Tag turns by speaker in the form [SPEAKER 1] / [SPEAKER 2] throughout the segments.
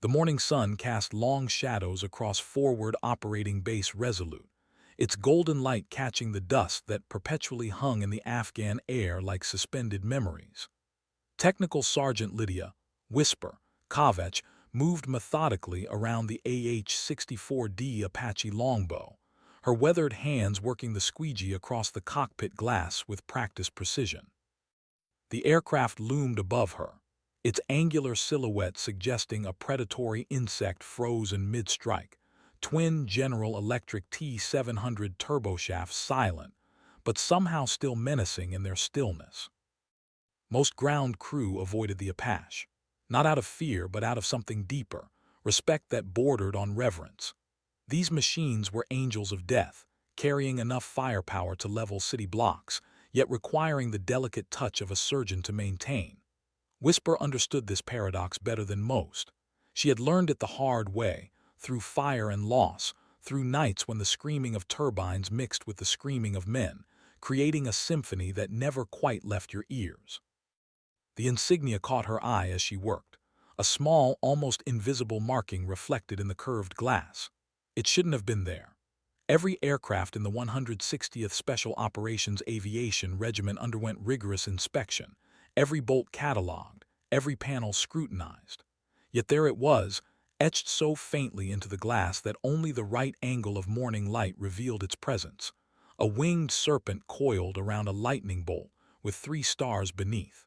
[SPEAKER 1] The morning sun cast long shadows across forward operating base Resolute, its golden light catching the dust that perpetually hung in the Afghan air like suspended memories. Technical Sergeant Lydia, Whisper, Kavach moved methodically around the AH-64D Apache longbow, her weathered hands working the squeegee across the cockpit glass with practiced precision. The aircraft loomed above her, its angular silhouette suggesting a predatory insect frozen mid-strike, twin General Electric T-700 turboshafts silent, but somehow still menacing in their stillness. Most ground crew avoided the Apache, not out of fear but out of something deeper, respect that bordered on reverence. These machines were angels of death, carrying enough firepower to level city blocks, yet requiring the delicate touch of a surgeon to maintain. Whisper understood this paradox better than most. She had learned it the hard way, through fire and loss, through nights when the screaming of turbines mixed with the screaming of men, creating a symphony that never quite left your ears. The insignia caught her eye as she worked, a small, almost invisible marking reflected in the curved glass. It shouldn't have been there. Every aircraft in the 160th Special Operations Aviation Regiment underwent rigorous inspection, every bolt catalogued, every panel scrutinized. Yet there it was, etched so faintly into the glass that only the right angle of morning light revealed its presence. A winged serpent coiled around a lightning bolt, with 3 stars beneath.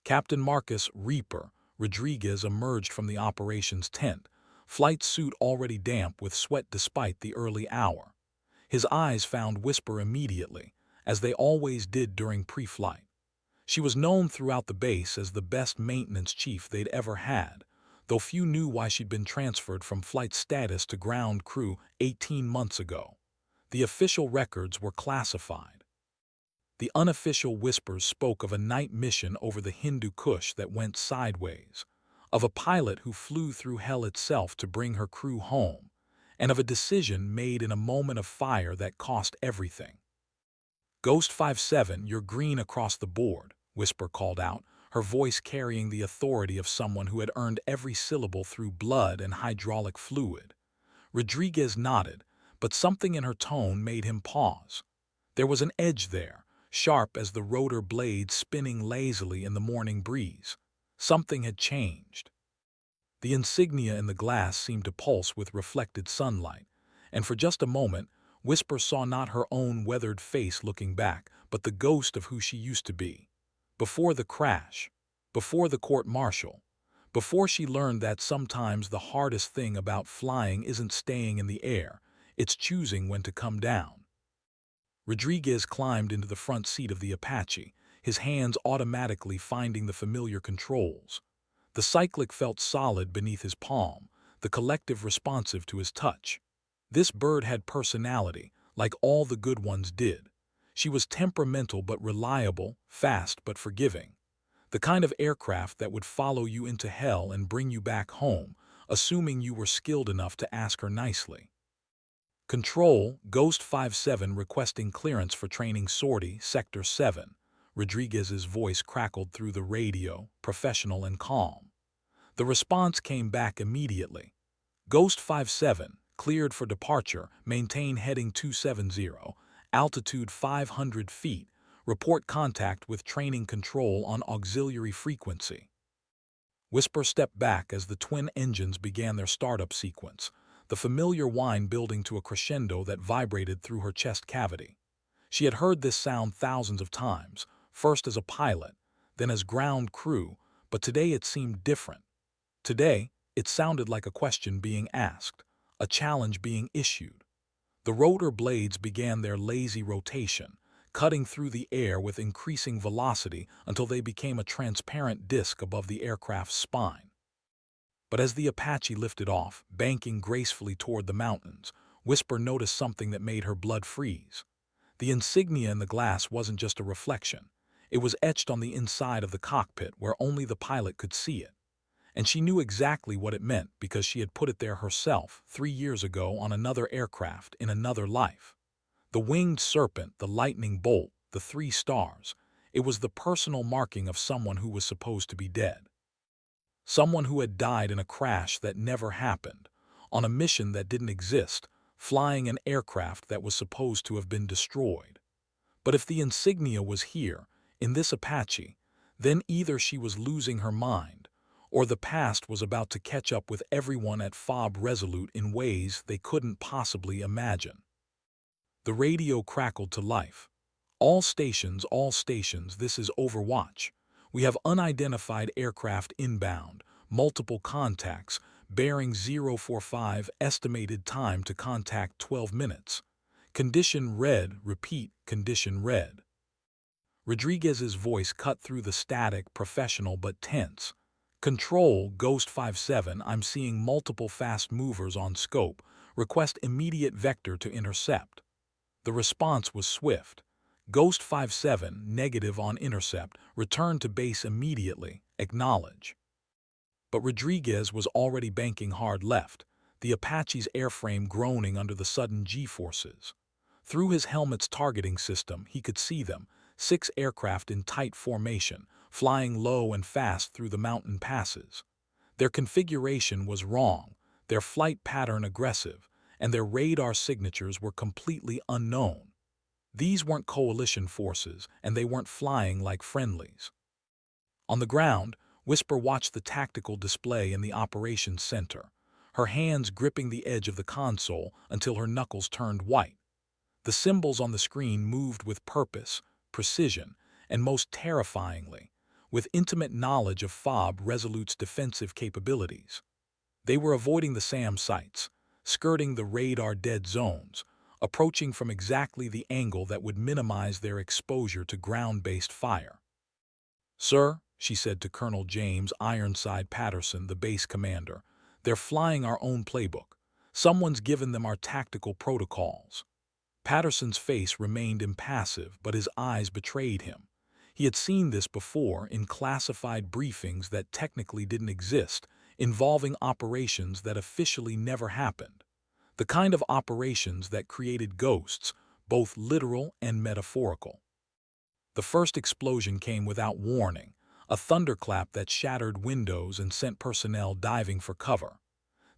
[SPEAKER 1] Captain Marcus Reaper Rodriguez emerged from the operations tent, flight suit already damp with sweat despite the early hour. His eyes found Whisper immediately, as they always did during pre-flight. She was known throughout the base as the best maintenance chief they'd ever had, though few knew why she'd been transferred from flight status to ground crew 18 months ago. The official records were classified. The unofficial whispers spoke of a night mission over the Hindu Kush that went sideways, of a pilot who flew through hell itself to bring her crew home, and of a decision made in a moment of fire that cost everything. "Ghost 57, you're green across the board," Whisper called out, her voice carrying the authority of someone who had earned every syllable through blood and hydraulic fluid. Rodriguez nodded, but something in her tone made him pause. There was an edge there, sharp as the rotor blades spinning lazily in the morning breeze. Something had changed. The insignia in the glass seemed to pulse with reflected sunlight, and for just a moment, Whisper saw not her own weathered face looking back, but the ghost of who she used to be. Before the crash, before the court-martial, before she learned that sometimes the hardest thing about flying isn't staying in the air, it's choosing when to come down. Rodriguez climbed into the front seat of the Apache, his hands automatically finding the familiar controls. The cyclic felt solid beneath his palm, the collective responsive to his touch. This bird had personality, like all the good ones did. She was temperamental but reliable, fast but forgiving. The kind of aircraft that would follow you into hell and bring you back home, assuming you were skilled enough to ask her nicely. "Control, Ghost 57 requesting clearance for training sortie, Sector 7. Rodriguez's voice crackled through the radio, professional and calm. The response came back immediately. "Ghost 57, cleared for departure, maintain heading 270, altitude 500 feet, report contact with training control on auxiliary frequency." Whisper stepped back as the twin engines began their startup sequence, the familiar whine building to a crescendo that vibrated through her chest cavity. She had heard this sound thousands of times, first as a pilot, then as ground crew, but today it seemed different. Today, it sounded like a question being asked, a challenge being issued. The rotor blades began their lazy rotation, cutting through the air with increasing velocity until they became a transparent disk above the aircraft's spine. But as the Apache lifted off, banking gracefully toward the mountains, Whisper noticed something that made her blood freeze. The insignia in the glass wasn't just a reflection. It was etched on the inside of the cockpit where only the pilot could see it. And she knew exactly what it meant because she had put it there herself 3 years ago on another aircraft in another life. The winged serpent, the lightning bolt, the 3 stars. It was the personal marking of someone who was supposed to be dead. someone who had died in a crash that never happened, on a mission that didn't exist, flying an aircraft that was supposed to have been destroyed. But if the Insignia was here, in this Apache, then either she was losing her mind, or the past was about to catch up with everyone at FOB Resolute in ways they couldn't possibly imagine. The radio crackled to life. All stations, this is Overwatch. We have unidentified aircraft inbound, multiple contacts, bearing 045, estimated time to contact 12 minutes. Condition red, repeat, condition red. Rodriguez's voice cut through the static, professional but tense. Control, Ghost 57, I'm seeing multiple fast movers on scope. Request immediate vector to intercept. The response was swift. Ghost 57, negative on intercept, return to base immediately, acknowledge. But Rodriguez was already banking hard left, the Apache's airframe groaning under the sudden G-forces. Through his helmet's targeting system, he could see them, 6 aircraft in tight formation, flying low and fast through the mountain passes. Their configuration was wrong, their flight pattern aggressive, and their radar signatures were completely unknown. These weren't coalition forces, and they weren't flying like friendlies. On the ground, Whisper watched the tactical display in the operations center, her hands gripping the edge of the console until her knuckles turned white. The symbols on the screen moved with purpose, precision, and most terrifyingly, with intimate knowledge of FOB Resolute's defensive capabilities. They were avoiding the SAM sites, skirting the radar dead zones, approaching from exactly the angle that would minimize their exposure to ground-based fire. "Sir," she said to Colonel James Ironside Patterson, the base commander, "they're flying our own playbook. Someone's given them our tactical protocols." Patterson's face remained impassive, but his eyes betrayed him. He had seen this before in classified briefings that technically didn't exist, involving operations that officially never happened. The kind of operations that created ghosts, both literal and metaphorical. The first explosion came without warning, a thunderclap that shattered windows and sent personnel diving for cover.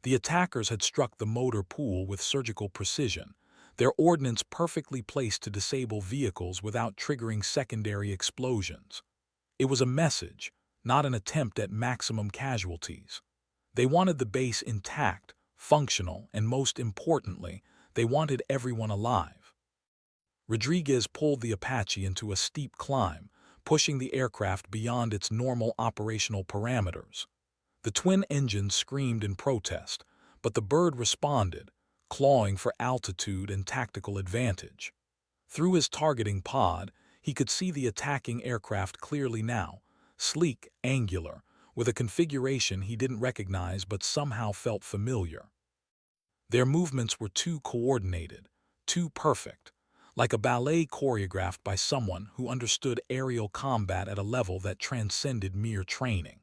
[SPEAKER 1] The attackers had struck the motor pool with surgical precision, their ordnance perfectly placed to disable vehicles without triggering secondary explosions. It was a message, not an attempt at maximum casualties. They wanted the base intact, functional, and most importantly, they wanted everyone alive. Rodriguez pulled the Apache into a steep climb, pushing the aircraft beyond its normal operational parameters. The twin engines screamed in protest, but the bird responded, clawing for altitude and tactical advantage. Through his targeting pod, he could see the attacking aircraft clearly now, sleek, angular, with a configuration he didn't recognize but somehow felt familiar. Their movements were too coordinated, too perfect, like a ballet choreographed by someone who understood aerial combat at a level that transcended mere training.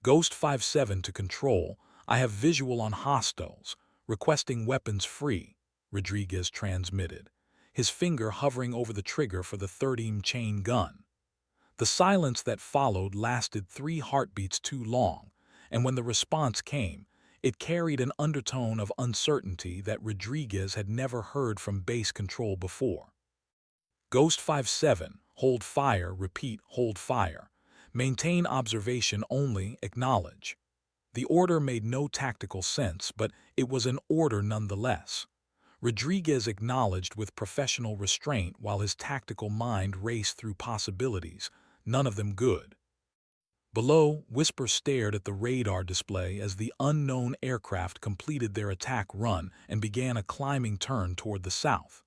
[SPEAKER 1] Ghost 57 to control, I have visual on hostiles, requesting weapons free, Rodriguez transmitted, his finger hovering over the trigger for the 30mm chain gun. The silence that followed lasted 3 heartbeats too long, and when the response came, it carried an undertone of uncertainty that Rodriguez had never heard from base control before. Ghost 57, hold fire, repeat, hold fire. Maintain observation only, acknowledge. The order made no tactical sense, but it was an order nonetheless. Rodriguez acknowledged with professional restraint while his tactical mind raced through possibilities, none of them good. Below, Whisper stared at the radar display as the unknown aircraft completed their attack run and began a climbing turn toward the south.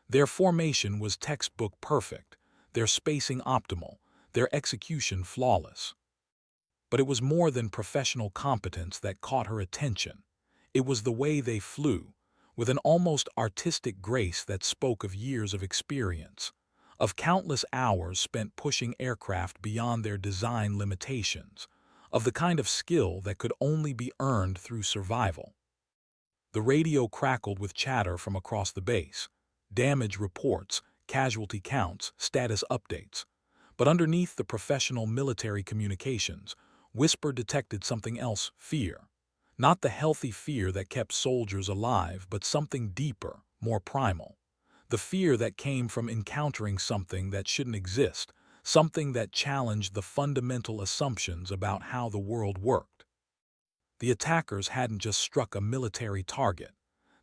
[SPEAKER 1] Their formation was textbook perfect, their spacing optimal, their execution flawless. But it was more than professional competence that caught her attention. It was the way they flew, with an almost artistic grace that spoke of years of experience, of countless hours spent pushing aircraft beyond their design limitations, of the kind of skill that could only be earned through survival. The radio crackled with chatter from across the base, damage reports, casualty counts, status updates. But underneath the professional military communications, Whisper detected something else: fear. Not the healthy fear that kept soldiers alive, but something deeper, more primal. The fear that came from encountering something that shouldn't exist, something that challenged the fundamental assumptions about how the world worked. The attackers hadn't just struck a military target.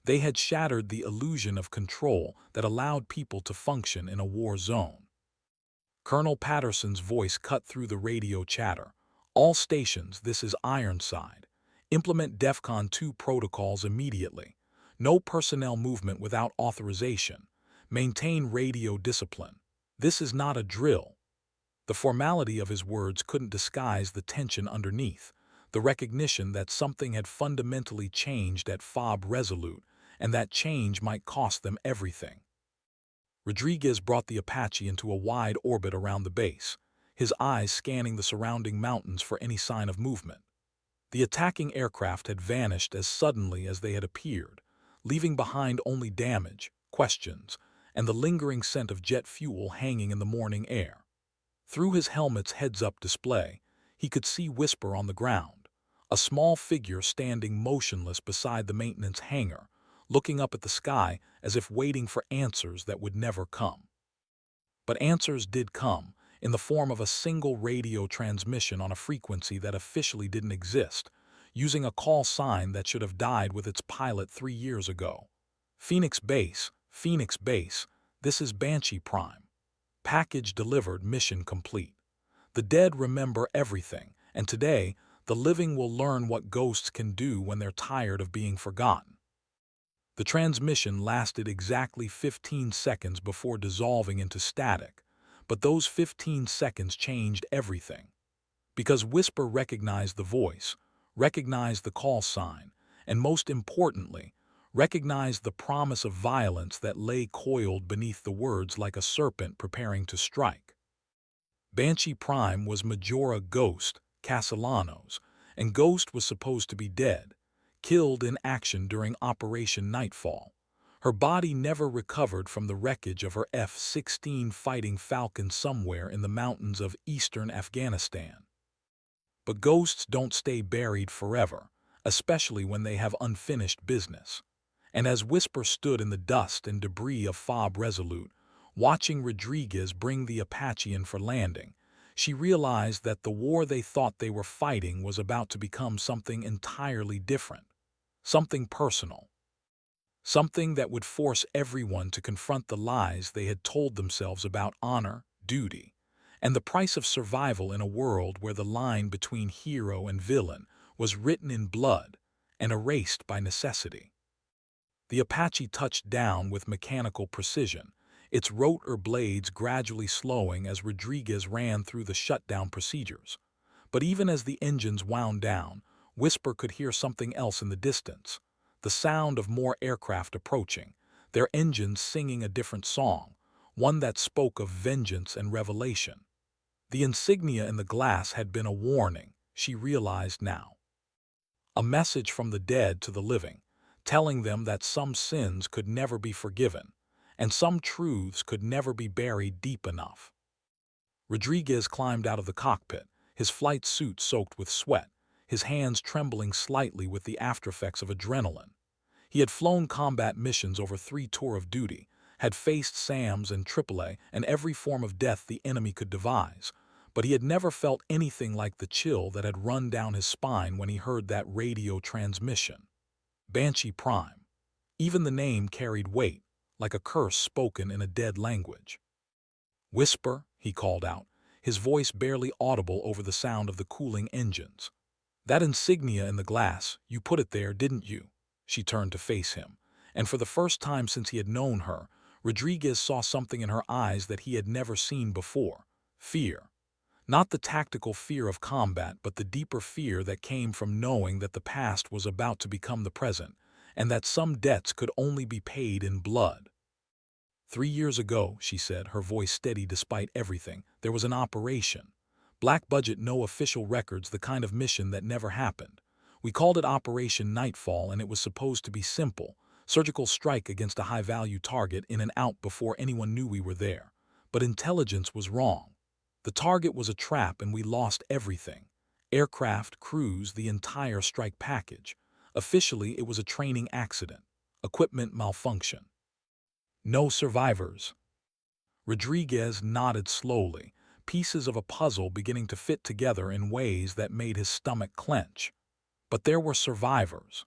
[SPEAKER 1] They had shattered the illusion of control that allowed people to function in a war zone. Colonel Patterson's voice cut through the radio chatter. "All stations, this is Ironside. Implement DEFCON 2 protocols immediately. No personnel movement without authorization. Maintain radio discipline. This is not a drill." The formality of his words couldn't disguise the tension underneath, the recognition that something had fundamentally changed at FOB Resolute, and that change might cost them everything. Rodriguez brought the Apache into a wide orbit around the base, his eyes scanning the surrounding mountains for any sign of movement. The attacking aircraft had vanished as suddenly as they had appeared, leaving behind only damage, questions, and the lingering scent of jet fuel hanging in the morning air. Through his helmet's heads-up display, he could see Whisper on the ground, a small figure standing motionless beside the maintenance hangar, looking up at the sky as if waiting for answers that would never come. But answers did come, in the form of a single radio transmission on a frequency that officially didn't exist, using a call sign that should have died with its pilot 3 years ago. Phoenix Base, this is Banshee Prime. Package delivered, mission complete. The dead remember everything, and today, the living will learn what ghosts can do when they're tired of being forgotten. The transmission lasted exactly 15 seconds before dissolving into static, but those 15 seconds changed everything. Because Whisper recognized the voice, recognized the call sign, and most importantly, recognized the promise of violence that lay coiled beneath the words like a serpent preparing to strike. Banshee Prime was Majora Ghost Castellanos, and Ghost was supposed to be dead, killed in action during Operation Nightfall. Her body never recovered from the wreckage of her F-16 Fighting Falcon somewhere in the mountains of eastern Afghanistan. But ghosts don't stay buried forever, especially when they have unfinished business. And as Whisper stood in the dust and debris of FOB Resolute, watching Rodriguez bring the Apache in for landing, she realized that the war they thought they were fighting was about to become something entirely different, something personal, something that would force everyone to confront the lies they had told themselves about honor, duty, and the price of survival in a world where the line between hero and villain was written in blood and erased by necessity. The Apache touched down with mechanical precision, its rotor blades gradually slowing as Rodriguez ran through the shutdown procedures. But even as the engines wound down, Whisper could hear something else in the distance, the sound of more aircraft approaching, their engines singing a different song, one that spoke of vengeance and revelation. The insignia in the glass had been a warning, she realized now. A message from the dead to the living, telling them that some sins could never be forgiven, and some truths could never be buried deep enough. Rodriguez climbed out of the cockpit, his flight suit soaked with sweat, his hands trembling slightly with the aftereffects of adrenaline. He had flown combat missions over 3 tours of duty, had faced SAMs and AAA and every form of death the enemy could devise, but he had never felt anything like the chill that had run down his spine when he heard that radio transmission. Banshee Prime. Even the name carried weight, like a curse spoken in a dead language. "Whisper," he called out, his voice barely audible over the sound of the cooling engines. "That insignia in the glass, you put it there, didn't you?" She turned to face him, and for the first time since he had known her, Rodriguez saw something in her eyes that he had never seen before: fear. Not the tactical fear of combat, but the deeper fear that came from knowing that the past was about to become the present, and that some debts could only be paid in blood. 3 years ago, she said, her voice steady despite everything, there was an operation. Black budget, no official records, the kind of mission that never happened. We called it Operation Nightfall, and it was supposed to be simple: surgical strike against a high-value target, in and out before anyone knew we were there. But intelligence was wrong. The target was a trap, and we lost everything. Aircraft, crews, the entire strike package. Officially, it was a training accident. Equipment malfunction. No survivors. Rodriguez nodded slowly, pieces of a puzzle beginning to fit together in ways that made his stomach clench. But there were survivors.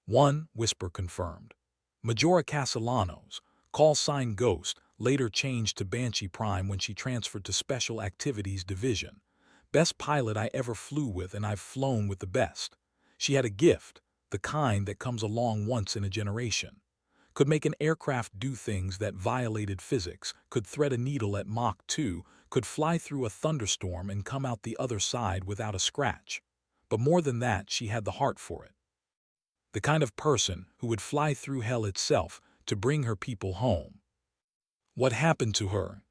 [SPEAKER 1] One, Whisper confirmed. Majora Castellanos, call sign Ghost, later changed to Banshee Prime when she transferred to Special Activities Division. Best pilot I ever flew with, and I've flown with the best. She had a gift, the kind that comes along once in a generation. Could make an aircraft do things that violated physics, could thread a needle at Mach 2, could fly through a thunderstorm and come out the other side without a scratch. But more than that, she had the heart for it. The kind of person who would fly through hell itself to bring her people home. What happened to her?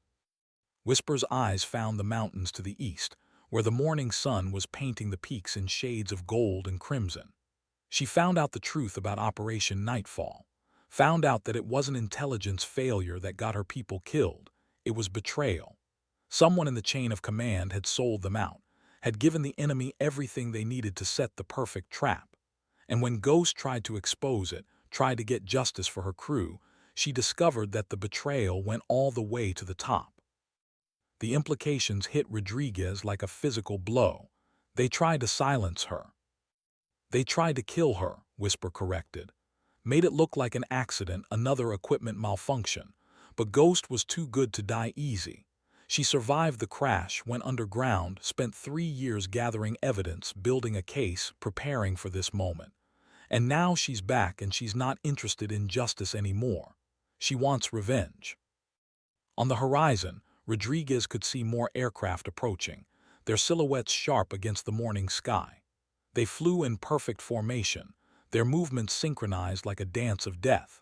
[SPEAKER 1] Whisper's eyes found the mountains to the east, where the morning sun was painting the peaks in shades of gold and crimson. She found out the truth about Operation Nightfall. Found out that it wasn't intelligence failure that got her people killed. It was betrayal. Someone in the chain of command had sold them out, had given the enemy everything they needed to set the perfect trap. And when Ghost tried to expose it, tried to get justice for her crew, she discovered that the betrayal went all the way to the top. The implications hit Rodriguez like a physical blow. They tried to silence her. They tried to kill her, Whisper corrected. Made it look like an accident, another equipment malfunction. But Ghost was too good to die easy. She survived the crash, went underground, spent 3 years gathering evidence, building a case, preparing for this moment. And now she's back, and she's not interested in justice anymore. She wants revenge. On the horizon, Rodriguez could see more aircraft approaching, their silhouettes sharp against the morning sky. They flew in perfect formation, their movements synchronized like a dance of death.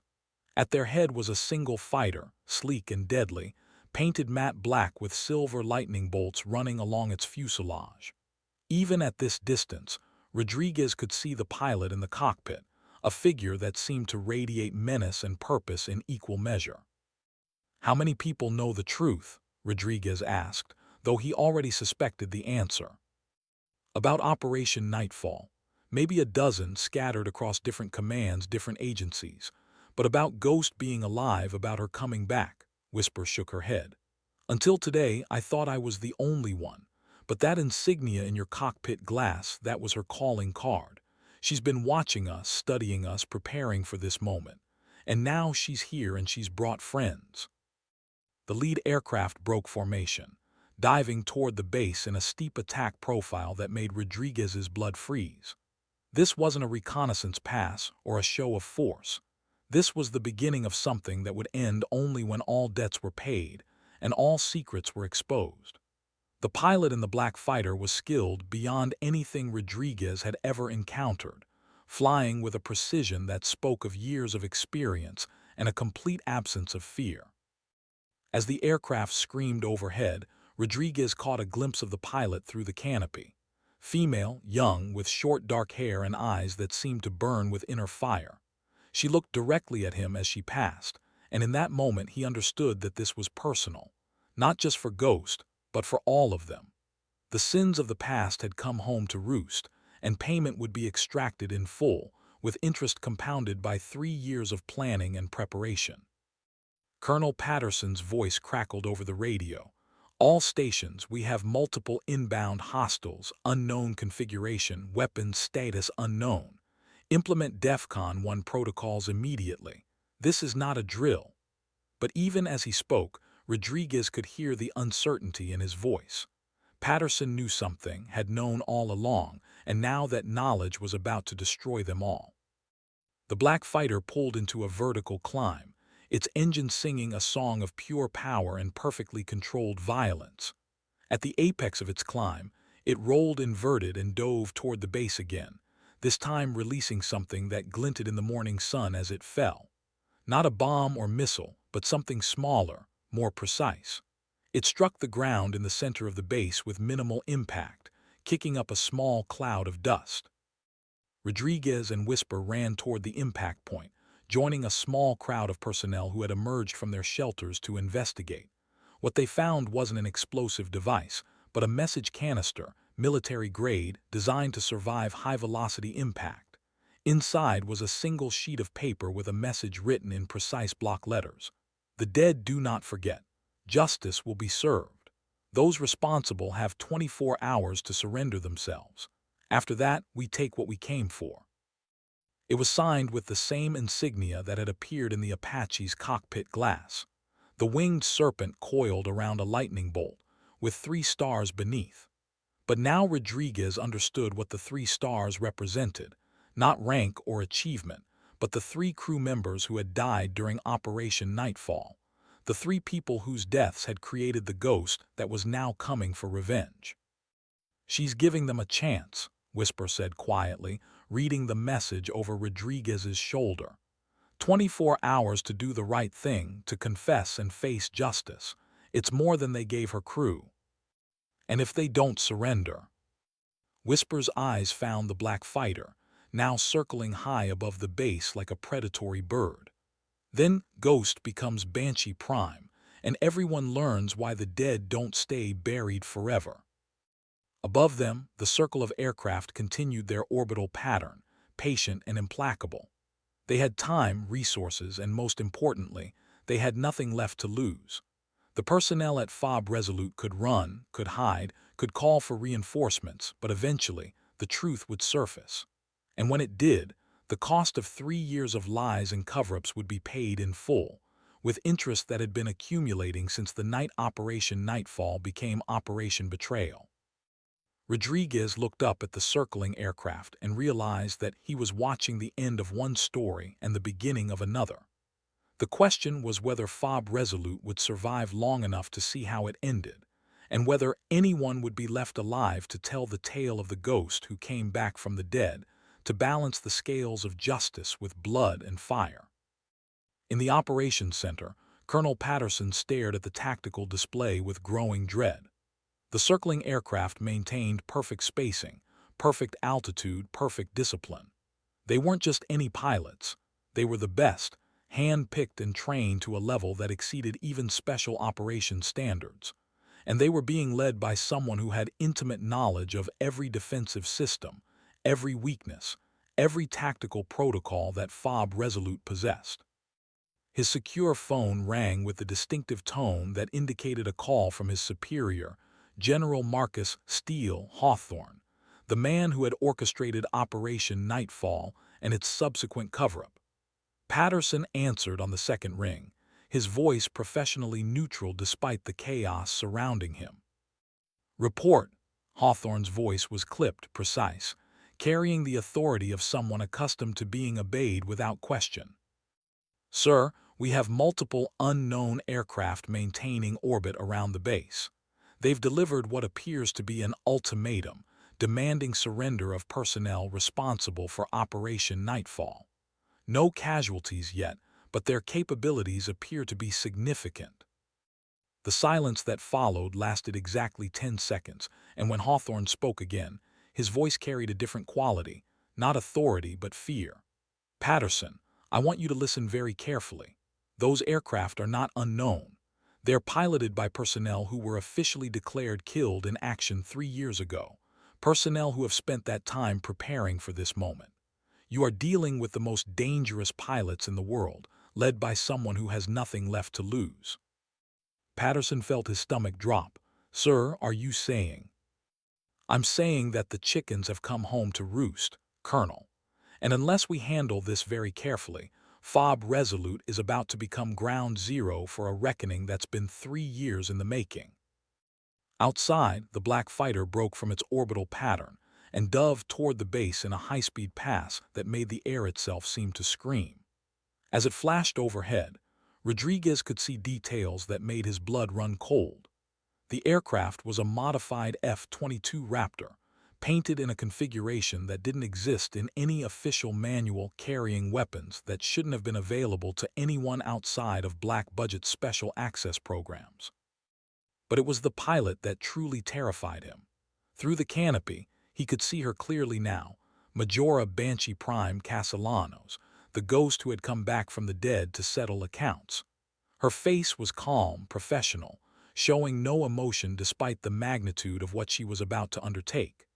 [SPEAKER 1] At their head was a single fighter, sleek and deadly, painted matte black with silver lightning bolts running along its fuselage. Even at this distance, Rodriguez could see the pilot in the cockpit, a figure that seemed to radiate menace and purpose in equal measure. "How many people know the truth?" Rodriguez asked, though he already suspected the answer. "About Operation Nightfall. Maybe a dozen scattered across different commands, different agencies. But about Ghost being alive, about her coming back," Whisper shook her head. "Until today, I thought I was the only one. But that insignia in your cockpit glass, that was her calling card. She's been watching us, studying us, preparing for this moment. And now she's here, and she's brought friends." The lead aircraft broke formation, diving toward the base in a steep attack profile that made Rodriguez's blood freeze. This wasn't a reconnaissance pass or a show of force. This was the beginning of something that would end only when all debts were paid and all secrets were exposed. The pilot in the black fighter was skilled beyond anything Rodriguez had ever encountered, flying with a precision that spoke of years of experience and a complete absence of fear. As the aircraft screamed overhead, Rodriguez caught a glimpse of the pilot through the canopy. Female, young, with short dark hair and eyes that seemed to burn with inner fire. She looked directly at him as she passed, and in that moment he understood that this was personal, not just for Ghost, but for all of them. The sins of the past had come home to roost, and payment would be extracted in full, with interest compounded by 3 years of planning and preparation. Colonel Patterson's voice crackled over the radio. "All stations, we have multiple inbound hostiles, unknown configuration, weapons status unknown. Implement DEFCON 1 protocols immediately. This is not a drill." But even as he spoke, Rodriguez could hear the uncertainty in his voice. Patterson knew something, had known all along, and now that knowledge was about to destroy them all. The black fighter pulled into a vertical climb, its engine singing a song of pure power and perfectly controlled violence. At the apex of its climb, it rolled inverted and dove toward the base again, this time releasing something that glinted in the morning sun as it fell. Not a bomb or missile, but something smaller, more precise. It struck the ground in the center of the base with minimal impact, kicking up a small cloud of dust. Rodriguez and Whisper ran toward the impact point, joining a small crowd of personnel who had emerged from their shelters to investigate. What they found wasn't an explosive device, but a message canister military grade, designed to survive high-velocity impact. Inside was a single sheet of paper with a message written in precise block letters. The dead do not forget. Justice will be served. Those responsible have 24 hours to surrender themselves. After that, we take what we came for. It was signed with the same insignia that had appeared in the Apache's cockpit glass. The winged serpent coiled around a lightning bolt, with 3 stars beneath. But now Rodriguez understood what the 3 stars represented, not rank or achievement, but the 3 crew members who had died during Operation Nightfall, the 3 people whose deaths had created the ghost that was now coming for revenge. "She's giving them a chance," Whisper said quietly, reading the message over Rodriguez's shoulder. 24 hours to do the right thing, to confess and face justice. It's more than they gave her crew. And if they don't surrender? Whisper's eyes found the black fighter, now circling high above the base like a predatory bird. Then Ghost becomes Banshee Prime, and everyone learns why the dead don't stay buried forever. Above them, the circle of aircraft continued their orbital pattern, patient and implacable. They had time, resources, and most importantly, they had nothing left to lose. The personnel at FOB Resolute could run, could hide, could call for reinforcements, but eventually, the truth would surface. And when it did, the cost of 3 years of lies and cover-ups would be paid in full, with interest that had been accumulating since the night Operation Nightfall became Operation Betrayal. Rodriguez looked up at the circling aircraft and realized that he was watching the end of one story and the beginning of another. The question was whether FOB Resolute would survive long enough to see how it ended, and whether anyone would be left alive to tell the tale of the ghost who came back from the dead, to balance the scales of justice with blood and fire. In the operations center, Colonel Patterson stared at the tactical display with growing dread. The circling aircraft maintained perfect spacing, perfect altitude, perfect discipline. They weren't just any pilots. They were the best, hand-picked and trained to a level that exceeded even special operations standards. And they were being led by someone who had intimate knowledge of every defensive system, every weakness, every tactical protocol that FOB Resolute possessed. His secure phone rang with the distinctive tone that indicated a call from his superior, General Marcus Steele Hawthorne, the man who had orchestrated Operation Nightfall and its subsequent cover-up. Patterson answered on the second ring, his voice professionally neutral despite the chaos surrounding him. "Report." Hawthorne's voice was clipped, precise, carrying the authority of someone accustomed to being obeyed without question. "Sir, we have multiple unknown aircraft maintaining orbit around the base. They've delivered what appears to be an ultimatum, demanding surrender of personnel responsible for Operation Nightfall. No casualties yet, but their capabilities appear to be significant." The silence that followed lasted exactly 10 seconds, and when Hawthorne spoke again, his voice carried a different quality, not authority but fear. "Patterson, I want you to listen very carefully. Those aircraft are not unknown. They're piloted by personnel who were officially declared killed in action 3 years ago, personnel who have spent that time preparing for this moment. You are dealing with the most dangerous pilots in the world, led by someone who has nothing left to lose." Patterson felt his stomach drop. "Sir, are you saying?" "I'm saying that the chickens have come home to roost, Colonel. And unless we handle this very carefully, FOB Resolute is about to become ground zero for a reckoning that's been 3 years in the making." Outside, the black fighter broke from its orbital pattern and dove toward the base in a high-speed pass that made the air itself seem to scream. As it flashed overhead, Rodriguez could see details that made his blood run cold. The aircraft was a modified F-22 Raptor, painted in a configuration that didn't exist in any official manual, carrying weapons that shouldn't have been available to anyone outside of black-budget special access programs. But it was the pilot that truly terrified him. Through the canopy, he could see her clearly now, Majora Banshee Prime Castellanos, the ghost who had come back from the dead to settle accounts. Her face was calm, professional, showing no emotion despite the magnitude of what she was about to undertake.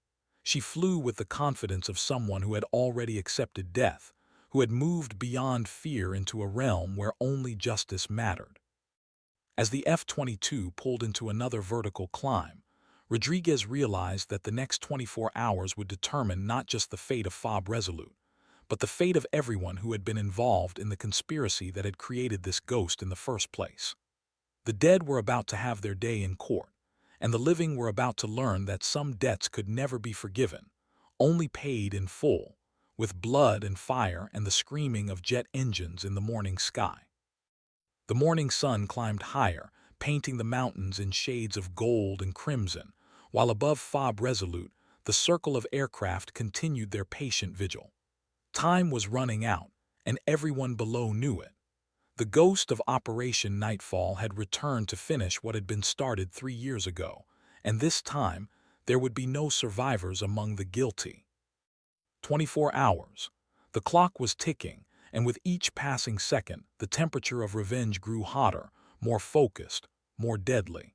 [SPEAKER 1] She flew with the confidence of someone who had already accepted death, who had moved beyond fear into a realm where only justice mattered. As the F-22 pulled into another vertical climb, Rodriguez realized that the next 24 hours would determine not just the fate of Fob Resolute, but the fate of everyone who had been involved in the conspiracy that had created this ghost in the first place. The dead were about to have their day in court, and the living were about to learn that some debts could never be forgiven, only paid in full, with blood and fire and the screaming of jet engines in the morning sky. The morning sun climbed higher, painting the mountains in shades of gold and crimson, while above Fob Resolute, the circle of aircraft continued their patient vigil. Time was running out, and everyone below knew it. The ghost of Operation Nightfall had returned to finish what had been started 3 years ago, and this time there would be no survivors among the guilty. 24 hours. The clock was ticking, and with each passing second, the temperature of revenge grew hotter, more focused, more deadly.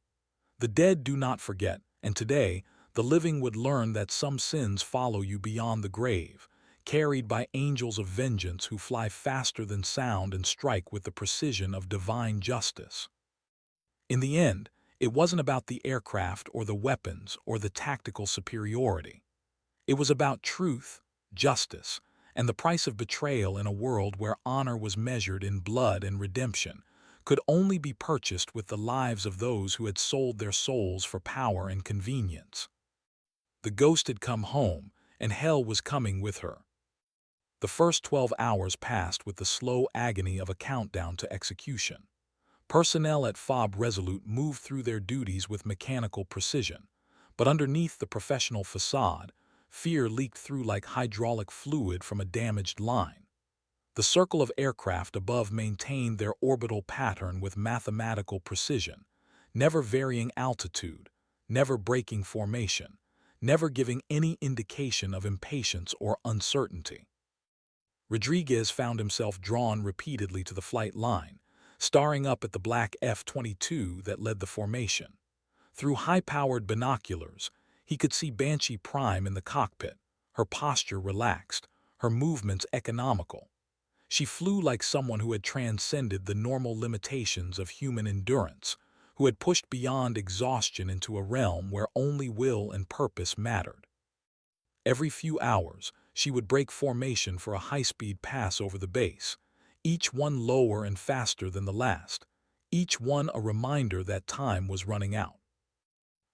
[SPEAKER 1] The dead do not forget, and today, the living would learn that some sins follow you beyond the grave, carried by angels of vengeance who fly faster than sound and strike with the precision of divine justice. In the end, it wasn't about the aircraft or the weapons or the tactical superiority. It was about truth, justice, and the price of betrayal in a world where honor was measured in blood and redemption could only be purchased with the lives of those who had sold their souls for power and convenience. The ghost had come home, and hell was coming with her. The first 12 hours passed with the slow agony of a countdown to execution. Personnel at Fob Resolute moved through their duties with mechanical precision, but underneath the professional facade, fear leaked through like hydraulic fluid from a damaged line. The circle of aircraft above maintained their orbital pattern with mathematical precision, never varying altitude, never breaking formation, never giving any indication of impatience or uncertainty. Rodriguez found himself drawn repeatedly to the flight line, staring up at the black F-22 that led the formation. Through high-powered binoculars, he could see Banshee Prime in the cockpit, her posture relaxed, her movements economical. She flew like someone who had transcended the normal limitations of human endurance, who had pushed beyond exhaustion into a realm where only will and purpose mattered. Every few hours, she would break formation for a high-speed pass over the base, each one lower and faster than the last, each one a reminder that time was running out.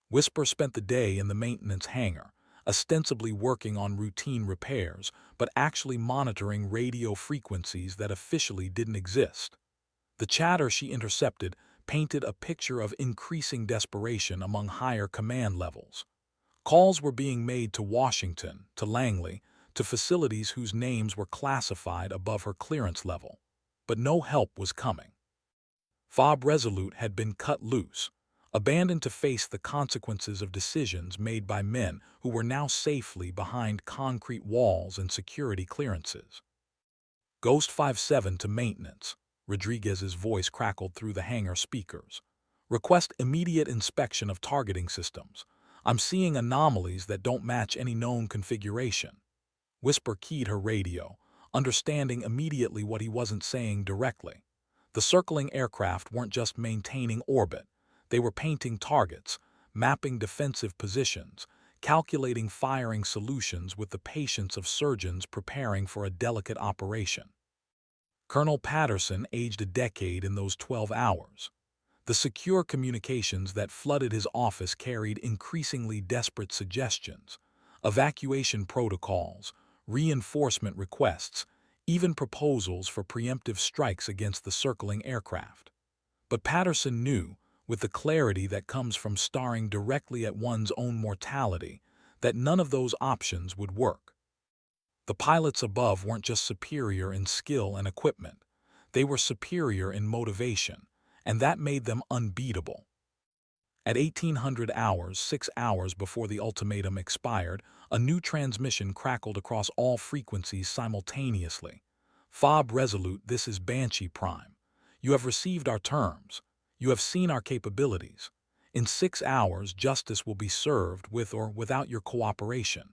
[SPEAKER 1] Whisper spent the day in the maintenance hangar, ostensibly working on routine repairs, but actually monitoring radio frequencies that officially didn't exist. The chatter she intercepted painted a picture of increasing desperation among higher command levels. Calls were being made to Washington, to Langley, to facilities whose names were classified above her clearance level, but no help was coming. Fob Resolute had been cut loose, abandoned to face the consequences of decisions made by men who were now safely behind concrete walls and security clearances. Ghost 57 to maintenance, Rodriguez's voice crackled through the hangar speakers. Request immediate inspection of targeting systems. I'm seeing anomalies that don't match any known configuration. Whisper keyed her radio, understanding immediately what he wasn't saying directly. The circling aircraft weren't just maintaining orbit. They were painting targets, mapping defensive positions, calculating firing solutions with the patience of surgeons preparing for a delicate operation. Colonel Patterson aged a decade in those 12 hours. The secure communications that flooded his office carried increasingly desperate suggestions, evacuation protocols, reinforcement requests, even proposals for preemptive strikes against the circling aircraft. But Patterson knew, with the clarity that comes from staring directly at one's own mortality, that none of those options would work. The pilots above weren't just superior in skill and equipment, they were superior in motivation, and that made them unbeatable. At 1800 hours, 6 hours before the ultimatum expired, a new transmission crackled across all frequencies simultaneously. Fob Resolute, this is Banshee Prime. You have received our terms. You have seen our capabilities. In 6 hours, justice will be served with or without your cooperation.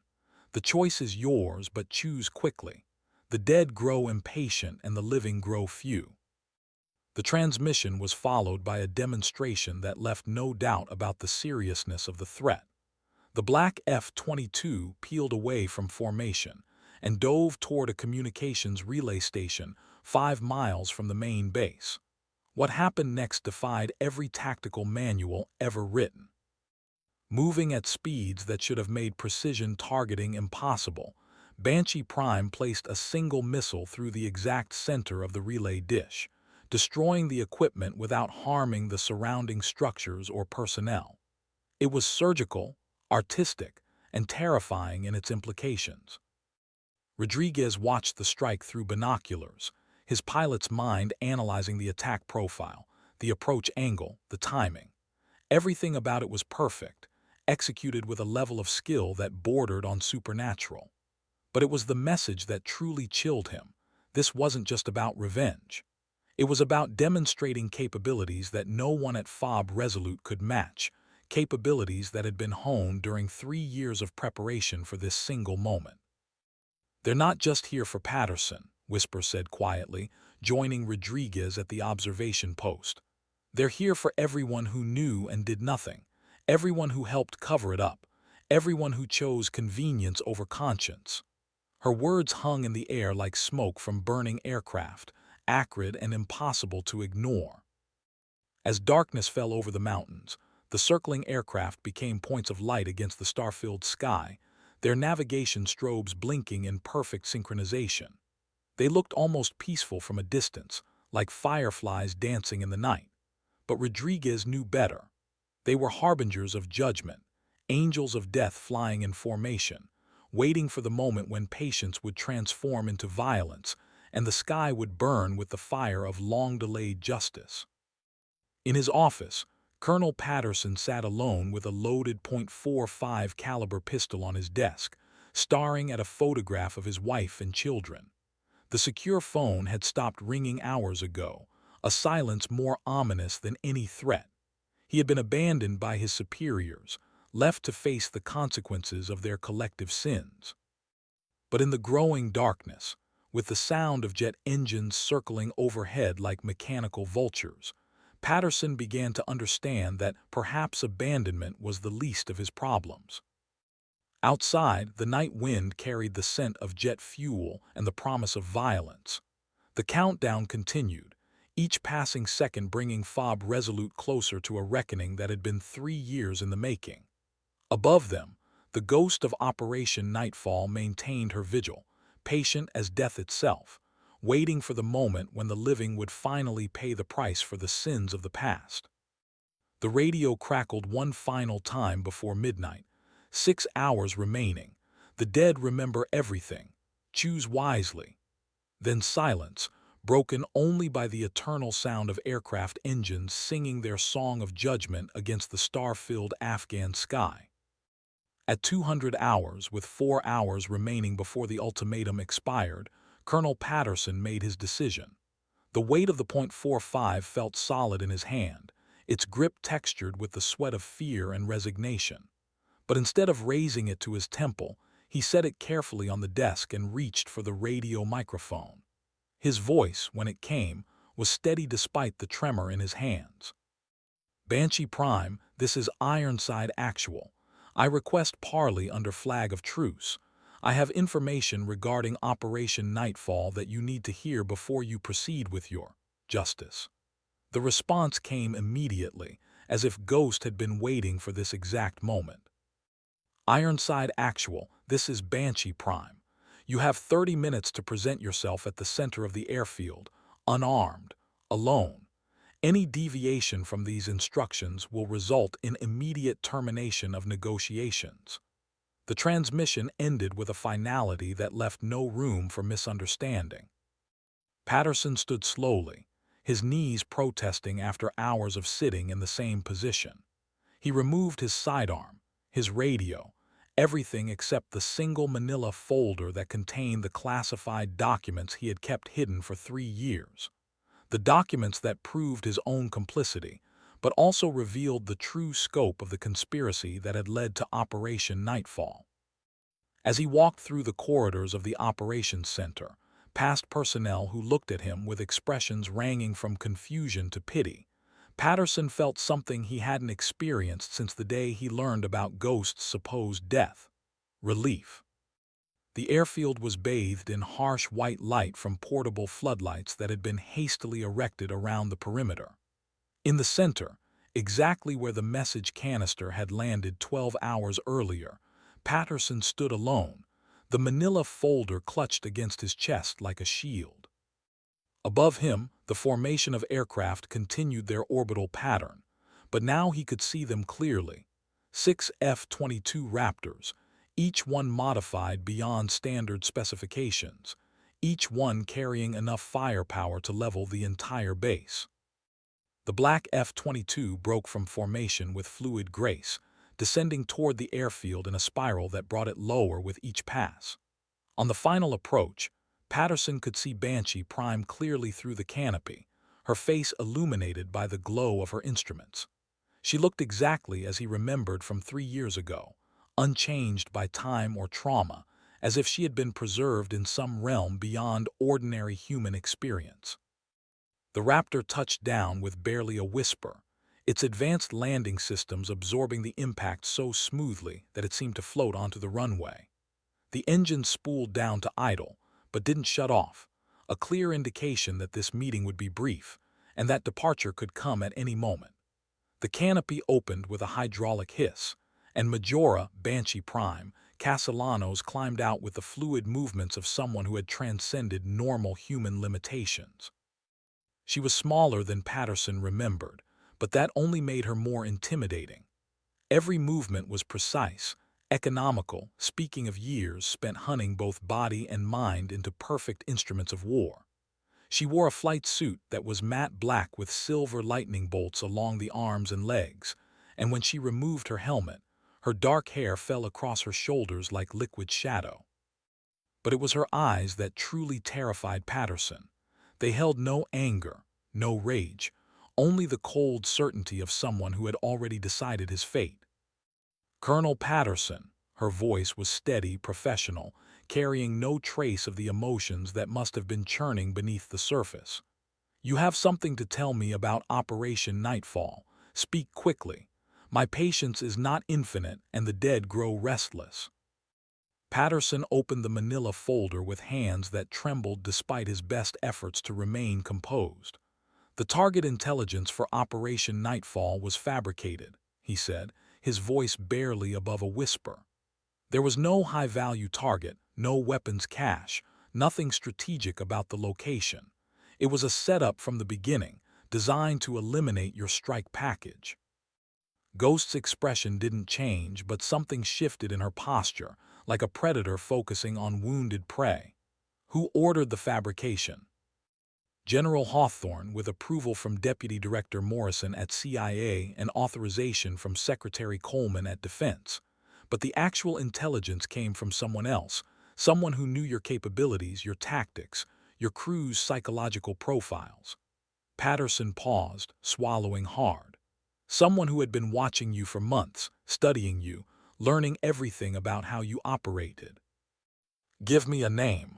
[SPEAKER 1] The choice is yours, but choose quickly. The dead grow impatient and the living grow few. The transmission was followed by a demonstration that left no doubt about the seriousness of the threat. The black F-22 peeled away from formation and dove toward a communications relay station 5 miles from the main base. What happened next defied every tactical manual ever written. Moving at speeds that should have made precision targeting impossible, Banshee Prime placed a single missile through the exact center of the relay dish, destroying the equipment without harming the surrounding structures or personnel. It was surgical, artistic, and terrifying in its implications. Rodriguez watched the strike through binoculars, his pilot's mind analyzing the attack profile, the approach angle, the timing. Everything about it was perfect, executed with a level of skill that bordered on supernatural. But it was the message that truly chilled him. This wasn't just about revenge. It was about demonstrating capabilities that no one at FOB Resolute could match, capabilities that had been honed during 3 years of preparation for this single moment. "They're not just here for Patterson," Whisper said quietly, joining Rodriguez at the observation post. "They're here for everyone who knew and did nothing, everyone who helped cover it up, everyone who chose convenience over conscience." Her words hung in the air like smoke from burning aircraft, acrid and impossible to ignore. As darkness fell over the mountains, the circling aircraft became points of light against the star-filled sky, their navigation strobes blinking in perfect synchronization. They looked almost peaceful from a distance, like fireflies dancing in the night. But Rodriguez knew better. They were harbingers of judgment, angels of death flying in formation, waiting for the moment when patience would transform into violence and the sky would burn with the fire of long-delayed justice. In his office, Colonel Patterson sat alone with a loaded .45 caliber pistol on his desk, staring at a photograph of his wife and children. The secure phone had stopped ringing hours ago, a silence more ominous than any threat. He had been abandoned by his superiors, left to face the consequences of their collective sins. But in the growing darkness, with the sound of jet engines circling overhead like mechanical vultures, Patterson began to understand that perhaps abandonment was the least of his problems. Outside, the night wind carried the scent of jet fuel and the promise of violence. The countdown continued, each passing second bringing FOB Resolute closer to a reckoning that had been 3 years in the making. Above them, the ghost of Operation Nightfall maintained her vigil, patient as death itself, waiting for the moment when the living would finally pay the price for the sins of the past. The radio crackled one final time before midnight. 6 hours remaining. The dead remember everything. Choose wisely. Then silence, broken only by the eternal sound of aircraft engines singing their song of judgment against the star-filled Afghan sky. At 200 hours, with 4 hours remaining before the ultimatum expired, Colonel Patterson made his decision. The weight of the .45 felt solid in his hand, its grip textured with the sweat of fear and resignation. But instead of raising it to his temple, he set it carefully on the desk and reached for the radio microphone. His voice, when it came, was steady despite the tremor in his hands. "Banshee Prime, this is Ironside Actual. I request parley under flag of truce. I have information regarding Operation Nightfall that you need to hear before you proceed with your justice." The response came immediately, as if Ghost had been waiting for this exact moment. "Ironside Actual, this is Banshee Prime. You have 30 minutes to present yourself at the center of the airfield, unarmed, alone. Any deviation from these instructions will result in immediate termination of negotiations." The transmission ended with a finality that left no room for misunderstanding. Patterson stood slowly, his knees protesting after hours of sitting in the same position. He removed his sidearm, his radio, everything except the single manila folder that contained the classified documents he had kept hidden for 3 years. The documents that proved his own complicity, but also revealed the true scope of the conspiracy that had led to Operation Nightfall. As he walked through the corridors of the operations center, past personnel who looked at him with expressions ranging from confusion to pity, Patterson felt something he hadn't experienced since the day he learned about Ghost's supposed death: relief. The airfield was bathed in harsh white light from portable floodlights that had been hastily erected around the perimeter. In the center, exactly where the message canister had landed 12 hours earlier, Patterson stood alone, the manila folder clutched against his chest like a shield. Above him, the formation of aircraft continued their orbital pattern, but now he could see them clearly. 6 F-22 Raptors, each one modified beyond standard specifications, each one carrying enough firepower to level the entire base. The black F-22 broke from formation with fluid grace, descending toward the airfield in a spiral that brought it lower with each pass. On the final approach, Patterson could see Banshee Prime clearly through the canopy, her face illuminated by the glow of her instruments. She looked exactly as he remembered from 3 years ago, unchanged by time or trauma, as if she had been preserved in some realm beyond ordinary human experience. The Raptor touched down with barely a whisper, its advanced landing systems absorbing the impact so smoothly that it seemed to float onto the runway. The engine spooled down to idle, but didn't shut off, a clear indication that this meeting would be brief, and that departure could come at any moment. The canopy opened with a hydraulic hiss, and Majora, Banshee Prime, Castellanos climbed out with the fluid movements of someone who had transcended normal human limitations. She was smaller than Patterson remembered, but that only made her more intimidating. Every movement was precise, economical, speaking of years spent hunting both body and mind into perfect instruments of war. She wore a flight suit that was matte black with silver lightning bolts along the arms and legs, and when she removed her helmet, her dark hair fell across her shoulders like liquid shadow. But it was her eyes that truly terrified Patterson. They held no anger, no rage, only the cold certainty of someone who had already decided his fate. Colonel Patterson, her voice was steady, professional, carrying no trace of the emotions that must have been churning beneath the surface. You have something to tell me about Operation Nightfall. Speak quickly. My patience is not infinite and the dead grow restless. Patterson opened the manila folder with hands that trembled despite his best efforts to remain composed. The target intelligence for Operation Nightfall was fabricated, he said, his voice barely above a whisper. There was no high-value target, no weapons cache, nothing strategic about the location. It was a setup from the beginning, designed to eliminate your strike package. Ghost's expression didn't change, but something shifted in her posture, like a predator focusing on wounded prey. Who ordered the fabrication? General Hawthorne, with approval from Deputy Director Morrison at CIA and authorization from Secretary Coleman at Defense. But the actual intelligence came from someone else, someone who knew your capabilities, your tactics, your crew's psychological profiles. Patterson paused, swallowing hard. Someone who had been watching you for months, studying you, learning everything about how you operated. Give me a name.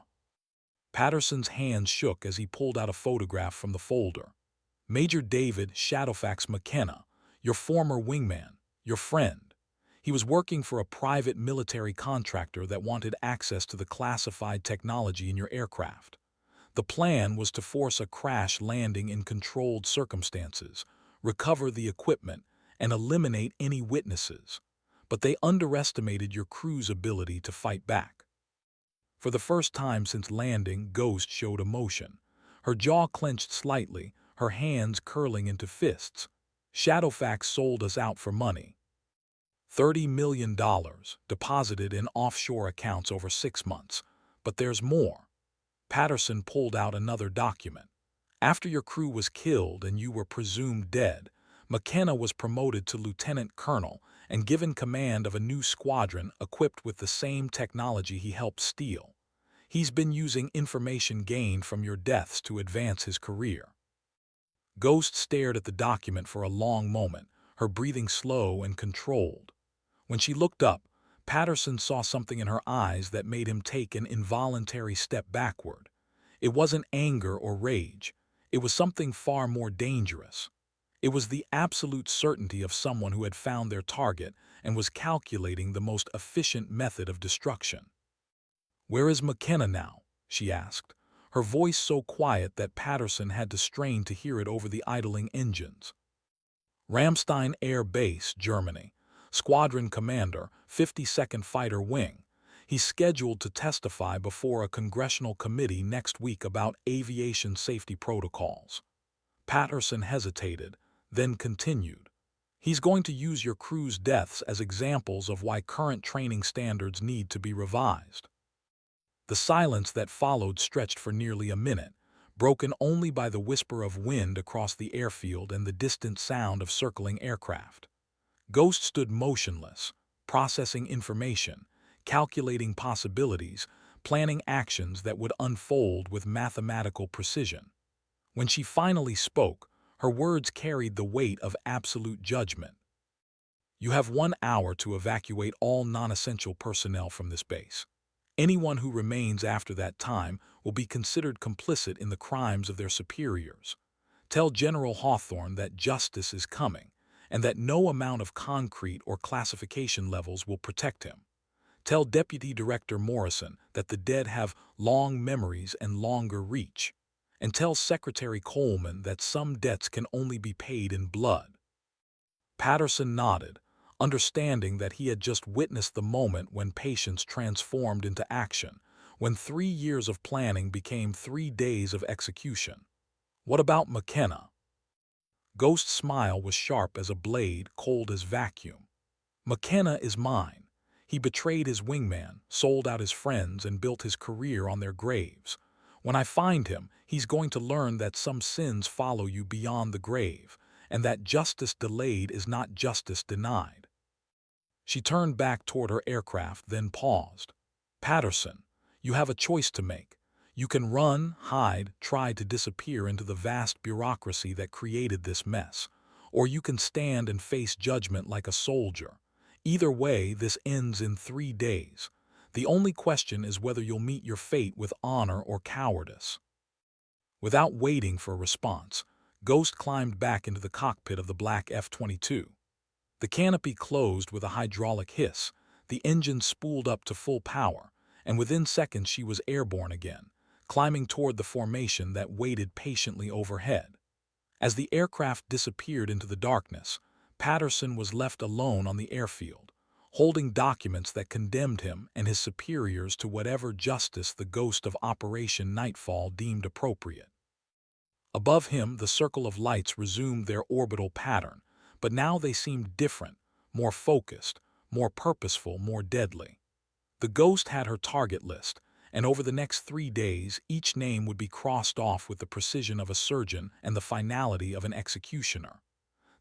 [SPEAKER 1] Patterson's hands shook as he pulled out a photograph from the folder. Major David Shadowfax McKenna, your former wingman, your friend. He was working for a private military contractor that wanted access to the classified technology in your aircraft. The plan was to force a crash landing in controlled circumstances, recover the equipment, and eliminate any witnesses. But they underestimated your crew's ability to fight back. For the first time since landing, Ghost showed emotion. Her jaw clenched slightly, her hands curling into fists. Shadowfax sold us out for money. $30 million deposited in offshore accounts over 6 months. But there's more. Patterson pulled out another document. After your crew was killed and you were presumed dead, McKenna was promoted to lieutenant colonel and given command of a new squadron equipped with the same technology he helped steal. He's been using information gained from your deaths to advance his career. Ghost stared at the document for a long moment, her breathing slow and controlled. When she looked up, Patterson saw something in her eyes that made him take an involuntary step backward. It wasn't anger or rage. It was something far more dangerous. It was the absolute certainty of someone who had found their target and was calculating the most efficient method of destruction. "Where is McKenna now?" she asked, her voice so quiet that Patterson had to strain to hear it over the idling engines. "Ramstein Air Base, Germany. Squadron Commander, 52nd Fighter Wing. He's scheduled to testify before a congressional committee next week about aviation safety protocols." Patterson hesitated, then continued. "He's going to use your crew's deaths as examples of why current training standards need to be revised." The silence that followed stretched for nearly a minute, broken only by the whisper of wind across the airfield and the distant sound of circling aircraft. Ghost stood motionless, processing information, calculating possibilities, planning actions that would unfold with mathematical precision. When she finally spoke, her words carried the weight of absolute judgment. "You have 1 hour to evacuate all non-essential personnel from this base. Anyone who remains after that time will be considered complicit in the crimes of their superiors. Tell General Hawthorne that justice is coming, and that no amount of concrete or classification levels will protect him. Tell Deputy Director Morrison that the dead have long memories and longer reach. And tell Secretary Coleman that some debts can only be paid in blood." Patterson nodded, understanding that he had just witnessed the moment when patience transformed into action, when 3 years of planning became 3 days of execution. "What about McKenna?" Ghost's smile was sharp as a blade, cold as vacuum. "McKenna is mine. He betrayed his wingman, sold out his friends, and built his career on their graves. When I find him, he's going to learn that some sins follow you beyond the grave, and that justice delayed is not justice denied." She turned back toward her aircraft, then paused. "Patterson, you have a choice to make. You can run, hide, try to disappear into the vast bureaucracy that created this mess, or you can stand and face judgment like a soldier. Either way, this ends in 3 days. The only question is whether you'll meet your fate with honor or cowardice." Without waiting for a response, Ghost climbed back into the cockpit of the black F-22. The canopy closed with a hydraulic hiss, the engine spooled up to full power, and within seconds she was airborne again, climbing toward the formation that waited patiently overhead. As the aircraft disappeared into the darkness, Patterson was left alone on the airfield, holding documents that condemned him and his superiors to whatever justice the ghost of Operation Nightfall deemed appropriate. Above him, the circle of lights resumed their orbital pattern, but now they seemed different, more focused, more purposeful, more deadly. The ghost had her target list, and over the next 3 days, each name would be crossed off with the precision of a surgeon and the finality of an executioner.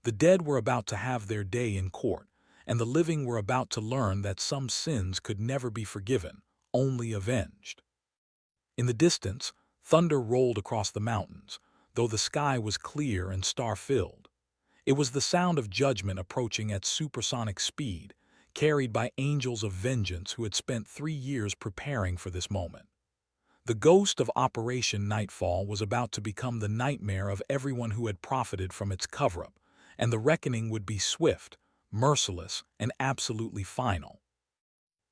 [SPEAKER 1] The dead were about to have their day in court, and the living were about to learn that some sins could never be forgiven, only avenged. In the distance, thunder rolled across the mountains, though the sky was clear and star-filled. It was the sound of judgment approaching at supersonic speed, carried by angels of vengeance who had spent 3 years preparing for this moment. The ghost of Operation Nightfall was about to become the nightmare of everyone who had profited from its cover-up, and the reckoning would be swift, merciless, and absolutely final.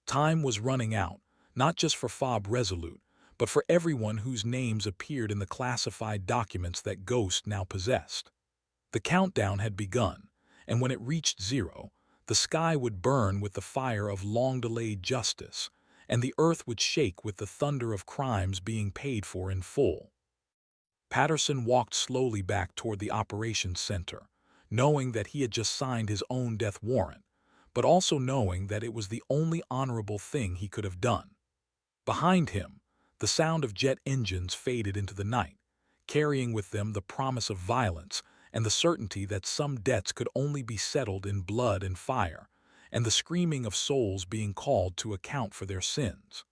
[SPEAKER 1] Time was running out, not just for Fob Resolute, but for everyone whose names appeared in the classified documents that Ghost now possessed. The countdown had begun, and when it reached 0, the sky would burn with the fire of long-delayed justice, and the earth would shake with the thunder of crimes being paid for in full. Patterson walked slowly back toward the operations center, knowing that he had just signed his own death warrant, but also knowing that it was the only honorable thing he could have done. Behind him, the sound of jet engines faded into the night, carrying with them the promise of violence and the certainty that some debts could only be settled in blood and fire, and the screaming of souls being called to account for their sins.